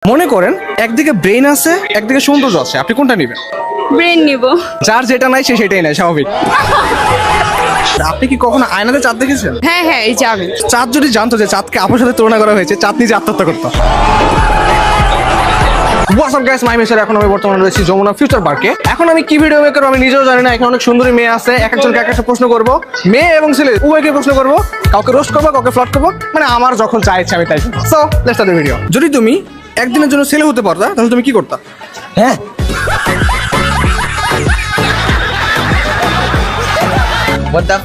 মনে করেন একদিকে ব্রেন আছে একদিকে সৌন্দর্য আছে, আপনি কোনটা নেবেন? ব্রেন নিব। যার যেটা নাই সে সেটাই নাই, স্বাভাবিক। আপনি কি কখনো আয়নাতে চাঁদ দেখেছেন? হ্যাঁ হ্যাঁ, এই যাবে। চাঁদ যদি জানতো যে চাঁদকে আপুর সাথে তুলনা করা হয়েছে, চাঁদ নিজে আত্মহত্যা করতো। What's up guys, এখন আমি বর্তমানে রয়েছি যমুনা ফিউচার পার্কে। এখন আমি কি ভিডিও মেক করবো আমি নিজেও জানি না। এখানে অনেক সুন্দরী মেয়ে আছে, এক একজনকে এক একটা প্রশ্ন করবো। মেয়ে এবং ছেলে উভয়কে প্রশ্ন করবো, কাউকে রোস্ট করবো, কাউকে ফ্লট করবো, মানে আমার যখন চা ইচ্ছা আমি তাই। So let's start the video. যদি তুমি একদিনের জন্য ছেলে হতে পারতা তাহলে তুমি কি করতা? হ্যাঁ,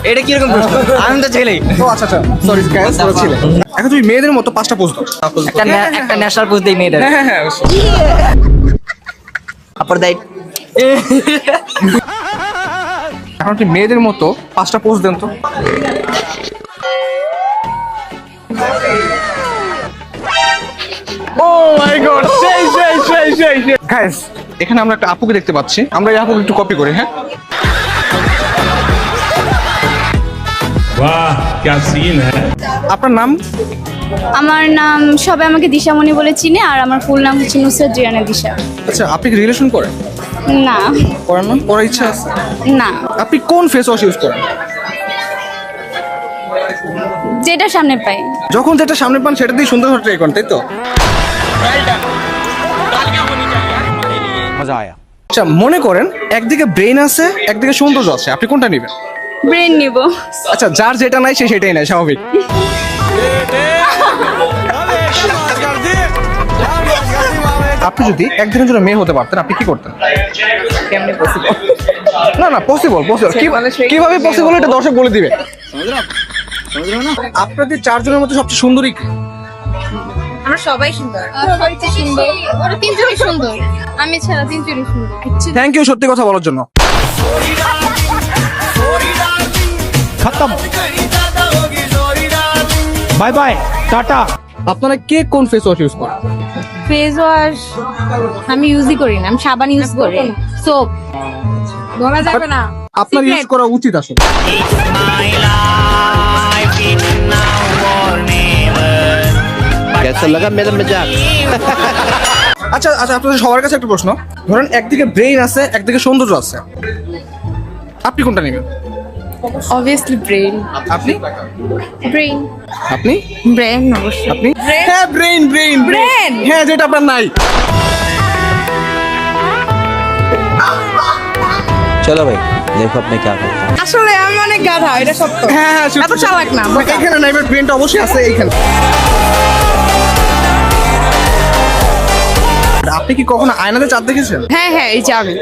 এটা কিরকম প্রশ্ন? আমি তো ছেলেই। ও আচ্ছা আচ্ছা, সরি গাইস, তোমরা ছিলে। এখন তুমি মেয়েদের মতো 5টা পোস্ট দাও। একটা ন্যাশনাল পোস্ট দেই মেয়েদের। হ্যাঁ হ্যাঁ, আপর দাই। এখন আপনি মেয়েদের মতো 5টা পোস্ট দেন তো। ও মাই গড, সেই গাইস, এখানে আমরা একটা আপুকে দেখতে পাচ্ছি। আমরা এই আপুকে একটু কপি করি। হ্যাঁ, वाह क्या सीन है। আপনার নাম? আমার নাম, সবাই আমাকে দিশামণি বলে চিনে, আর আমার ফুল নাম হচ্ছে নুসরাত জিয়ানা দিশা। আচ্ছা, আপনি কি রিলেশন করেন? না করেন না? করার ইচ্ছা আছে? না, আপনি কোন ফেস ওয়াশ ইউজ করেন? যেটা সামনে পাই। যখন যেটা সামনে পান সেটা দিয়ে সুন্দর ট্রাই করেন, তাই তো? মজা আয়া। আচ্ছা, মনে করেন একদিকে ব্রেন আছে একদিকে সৌন্দর্য আছে, আপনি কোনটা নেবেন? ব্রেন নিব। আচ্ছা, যার যেটা নাই সে সেটাই নাই, স্বাভাবিক। আপনি যদি একদিনের জন্য মেয়ে হতে পারতেন আপনি কি করতেন? কেমনে পসিবল? না না, পসিবল কিভাবে পসিবল এটা দর্শক বলে দিবে। আপনাদের 4 জনের মধ্যে সবচেয়ে সুন্দরী কে? আমরা সবাই সুন্দর। সবচেয়ে সুন্দর ওরা তিনজনই সুন্দর, আমি ছাড়া তিনজনই সুন্দর। থ্যাংক ইউ সত্যি কথা বলার জন্য। খতম। Bye bye, tata. আপনারা কে কোন ফেস ওয়াশ ইউজ করেন? ফেস ওয়াশ আমি ইউজই করি না, আমি সাবান ইউজ করি, সোপ বলা যাবে না। আপনার ইউজ করা উচিত আসলে। कैसा लगा मेरा मजाक? আচ্ছা আচ্ছা, আপনাদের সবার কাছে একটা প্রশ্ন। ধরেন একদিকে ব্রেইন আছে একদিকে সৌন্দর্য আছে, আপনি কোনটা নেবেন? Obviously brain. আপনি ব্রেন আপনি ব্রেন অবশ্যই। আপনি হ্যাঁ, ব্রেইন ব্রেইন Brain? হ্যাঁ, যেটা আপনার নাই। चलो भाई, देखो अपने क्या करते हैं। আসলে আমি অনেক গাধা, এটা সত্য। হ্যাঁ হ্যাঁ, এত চালাক না, বোকা। এখানে নাই, বাট ব্রেইনটা অবশ্যই আছে এইখানে। আপনি কি কখনো আয়নাতে চাঁদ দেখেছেন? হ্যাঁ হ্যাঁ, এই যাবে।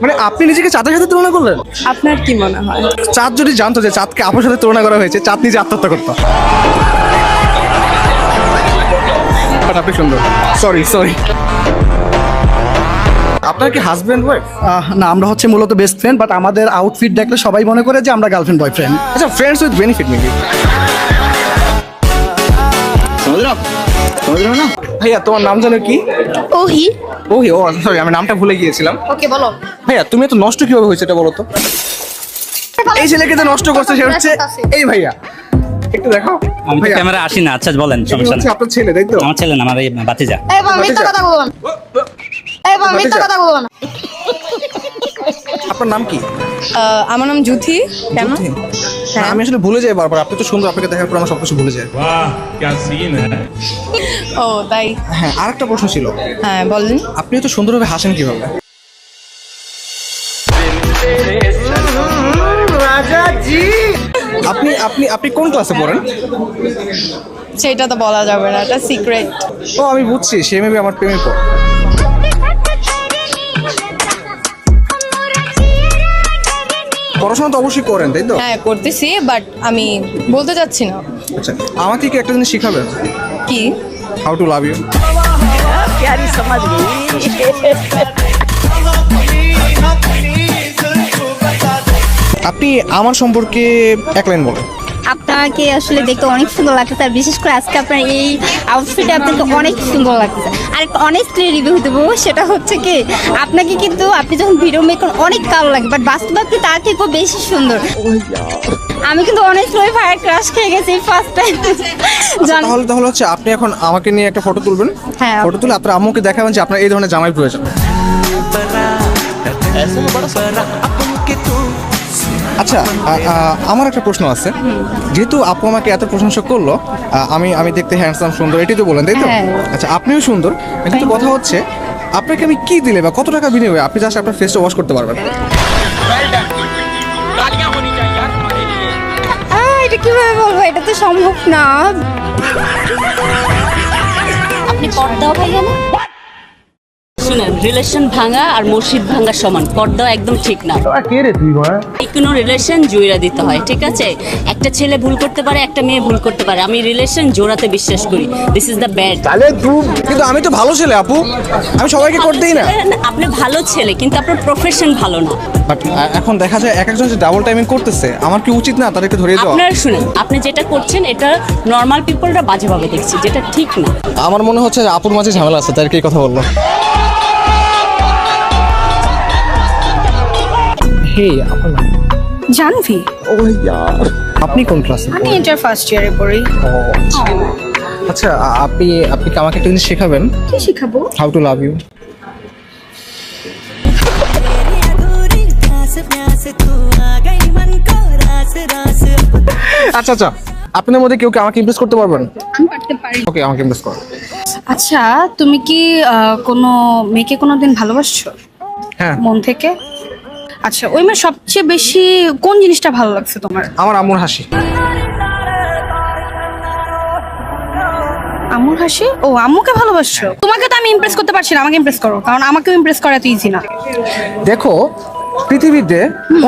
মানে আপনি নিজেকে চাঁদের সাথে তুলনা করলেন? আপনার কি মনে হয়? চাঁদ যদি জানতো যে চাঁদকে আপুর সাথে তুলনা করা হয়েছে, চাঁদ নিজে আত্মহত্যা করতো। বাট আপনি সুন্দর। সরি। আপনার কি হাজবেন্ড ওয়াইফ? না, আমরা হচ্ছে মূলত বেস্ট ফ্রেন্ড, বাট আমাদের আউটফিট দেখলে সবাই মনে করে যে আমরা গার্লফ্রেন্ড বয়ফ্রেন্ড। আচ্ছা, ফ্রেন্ডস উইথ বেনিফিট মেবি। ভাইয়া, তোমার নাম জানো কি? ওহি। ওহি, ও সরি, আমি নামটা ভুলে গিয়েছিলাম। ওকে বলো। ভাইয়া, তুমি এত নষ্ট কিভাবে হয়েছে এটা বলো তো। এই ছেলেকে তো নষ্ট করছে সে হচ্ছে এই ভাইয়া। একটু দেখো আমি তো ভাইয়া, ক্যামেরা আসি না। আচ্ছা বলেন, এই সমস্যা হচ্ছে নেই। আপনার ছেলে, তাই তো? আমার ছেলে না, আমার এই বাতিজা। এই বাবা, মিথ্যা কথা বলবো না। এই বাবা, মিথ্যা কথা বলবো না। আপনার নাম কি? আমার নাম জুথি। কেন? না, আমি আসলে ভুলে যাই বারবার। আপনি তো সুন্দর, আপনাকে দেখার পর আমার সবকিছু ভুলে যায়। वाह क्या सीन है। ও তাই? হ্যাঁ, আরেকটা প্রশ্ন ছিল। হ্যাঁ বলেন। আপনি তো সুন্দরভাবে হাসেন কিভাবে? আপনি আপনি আপনি কোন ক্লাসে পড়েন? সেটা তো বলা যাবে না, এটা সিক্রেট। ও আমি বুঝছি, সে মেবি আমার প্রেমে পড়ে। পড়াশোনা তো অবশ্যই করেন, তাই তো? হ্যাঁ করতেছি, বাট আমি বলতে চাচ্ছি না। আচ্ছা, আমাকে কি একটা জিনিস শিখাবেন? কি? How to love you. আপনি আমার সম্পর্কে এক লাইন বলেন। আপনার আপনাকে আসলে দেখতে অনেক সুন্দর লাগছে, আর বিশেষ করে আজকে আপনার এই আউটফিটে আপনাকে অনেক সুন্দর লাগছে। আর একটা অনেস্টলি রিভিউ দেবো, সেটা হচ্ছে কি আপনাকে কিন্তু আপনি যখন ভিডিও মেক করেন অনেক কালো লাগে, বাট বাস্তবে আপনি তার থেকেও বেশি সুন্দর। আমি কিন্তু অনেস্টলি ফায়ার ক্রাশ খেয়ে গেছি ফার্স্ট টাইম। তাহলে হচ্ছে আপনি এখন আমাকে নিয়ে একটা ফটো তুলবেন। হ্যাঁ। ফটো তুলে আপনার আম্মুকে দেখাবেন যে আপনার এই ধরনের জামাই প্রয়োজন। আচ্ছা, আমার একটা প্রশ্ন আছে। যেহেতু আপু আমাকে এত প্রশংসা করলো, আমি দেখতে হ্যান্ডসাম, সুন্দর, এটাই তো বলেন, তাই তো? হ্যাঁ। আচ্ছা, আপনিও সুন্দর, কিন্তু কথা হচ্ছে আপনাকে আমি কি দিলে বা কত টাকা বিনিময়ে আপনি জাস্ট আপনার ফেসটা ওয়াশ করতে পারবেন? এটা কিভাবে বলবো, এটা তো সম্ভব না। আপনি পর্দাও ভাঙা না? শুনেন, রিলেশন ভাঙা আর মসজিদ ভাঙা সমান, পর্দাও একদম ঠিক না। এই কোনো রিলেশন জোড়া দিতে হয়, ঠিক আছে? একটা ছেলে ভুল করতে পারে, একটা মেয়ে ভুল করতে পারে। আমি রিলেশন জোড়াতে বিশ্বাস করি। This is the bad. কিন্তু আমি তো ভালো ছেলে আপু, আমি সবাইকে করতেই না। আপনি ভালো ছেলে, কিন্তু আপনার প্রফেশন ভালো না। বাট এখন দেখা যায় এক একজন যে ডাবল টাইমিং করতেছে, আমার কি উচিত না তাদেরকে ধরিয়ে দেওয়া? আপনার শুনেন, আপনি যেটা করছেন এটা নর্মাল পিপলরা বাজেভাবে দেখছে, যেটা ঠিক না। আমার মনে হচ্ছে যে আপুর মাঝে ঝামেলা আছে, তাদেরকে এই কথা বললো। হে আপু, জানভি, আপনি কোন ক্লাসে? আমি ইন্টার ফার্স্ট ইয়ারে পড়ি। আচ্ছা, আপনি কি আমাকে একটা জিনিস শেখাবেন? কি শিখাবো? How to love you. আচ্ছা আচ্ছা, আপনাদের মধ্যে কেউ কি আমাকে ইমপ্রেস করতে পারবেন? আমি পারতে পারি। ওকে, আমাকে ইমপ্রেস করো। আচ্ছা, তুমি কি কোনো মেয়েকে কোনোদিন ভালোবাসছো হ্যাঁ, মন থেকে? আচ্ছা, ওই মেয়ের সবচেয়ে বেশি কোন জিনিসটা ভালো লাগছে তোমার? আমার আম্মুর হাসি। আম্মুর হাসি? ও, আম্মুকে ভালোবাসছো? তোমাকে তো আমি ইমপ্রেস করতে পারছি না, আমাকে ইমপ্রেস করো, কারণ আমাকেও ইমপ্রেস করা এত ইজি না। দেখো, পৃথিবীতে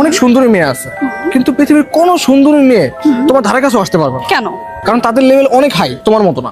অনেক সুন্দরী মেয়ে আছে, কিন্তু পৃথিবীর কোনো সুন্দরী মেয়ে তোমার ধারে কাছে আসতে পারবে না। কেন? কারণ তাদের লেভেল অনেক হাই, তোমার মতো না।